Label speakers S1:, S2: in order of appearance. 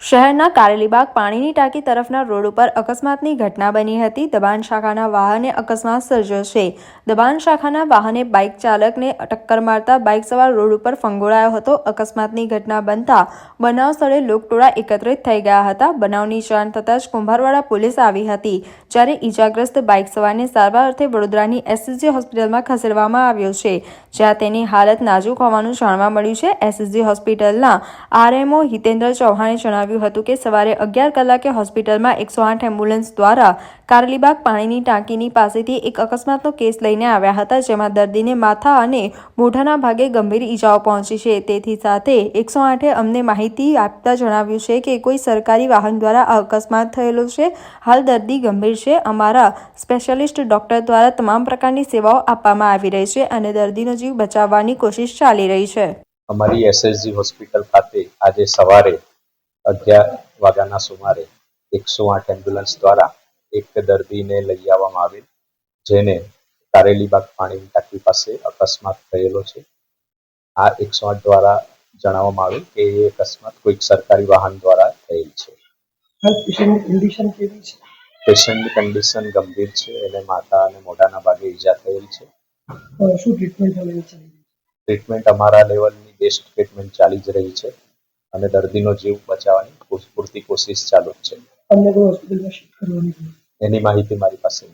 S1: શહેરના કારેલીબાગ પાણીની ટાંકી તરફના રોડ ઉપર અકસ્માતની ઘટના બની હતી। દબાણ શાખાના વાહને અકસ્માત સર્જ્યો છે। દબાણ શાખાના વાહને બાઇક ચાલકને ટક્કર મારતા બાઇક સવાર રોડ ઉપર ફંગોળાયો હતો। અકસ્માતની ઘટના બનતા બનાવ સ્થળે લોકટોળા એકત્રિત થઈ ગયા હતા। બનાવની જાણ થતાં જ કુંભારવાડા પોલીસ આવી હતી, જ્યારે ઈજાગ્રસ્ત બાઇક સવારને સારવાર અર્થે વડોદરાની એસએસજી હોસ્પિટલમાં ખસેડવામાં આવ્યો છે, જ્યાં તેની હાલત નાજુક હોવાનું જાણવા મળ્યું છે। એસએસજી હોસ્પિટલના આરએમઓ હિતેન્દ્ર ચૌહાણે જણાવ્યું હતું કે સવારે 11 કલાકે હોસ્પિટલમાં 108 એમ્બ્યુલન્સ દ્વારા કારેલીબાગ પાણીની ટાંકીની પાસેથી એક અકસ્માતનો કેસ લઈને આવ્યા હતા, જેમાં દર્દીને માથા અને મોઢાના ભાગે ગંભીર ઈજાઓ પહોંચી છે। તેથી સાથે 108એ અમને માહિતી આપતા જણાવ્યું છે કે કોઈ સરકારી વાહન દ્વારા આ અકસ્માત થયેલો છે। હાલ દર્દી ગંભીર છે। અમારા સ્પેશિયાલિસ્ટ ડોક્ટર દ્વારા તમામ પ્રકારની સેવાઓ આપવામાં આવી રહી છે અને દર્દીનો જીવ બચાવવાની કોશિશ ચાલી રહી છે।
S2: અમારી એસએસજી હોસ્પિટલ ખાતે આજે સવારે 11 વાગ્યાના સુમારે 108 એમ્બ્યુલન્સ દ્વારા એક દર્દીને લઈ આવવામાં આવેલ, જેને કારેલીબાગ પાણીની ટાંકી પાસે અકસ્માત થયેલો છે। આ 108 દ્વારા જણાવવામાં આવેલ કે એ અકસ્માત કોઈક સરકારી વાહન દ્વારા થયેલ છે। પેશન્ટની કન્ડિશન ગંભીર છે, એને માથા અને મોઢાના ભાગે ઈજા થયેલ છે।
S3: શું ટ્રીટમેન્ટ ચાલી રહી છે?
S2: ટ્રીટમેન્ટ અમારા લેવલની બેસ્ટ ટ્રીટમેન્ટ ચાલી જ રહી છે અને દર્દીનો જીવ બચાવવાની પૂરતી કોશિશ ચાલુ જ છે।
S3: અન્ય કોઈ હોસ્પિટલમાં શિફ્ટ કરવાની છે?
S2: એની માહિતી મારી પાસે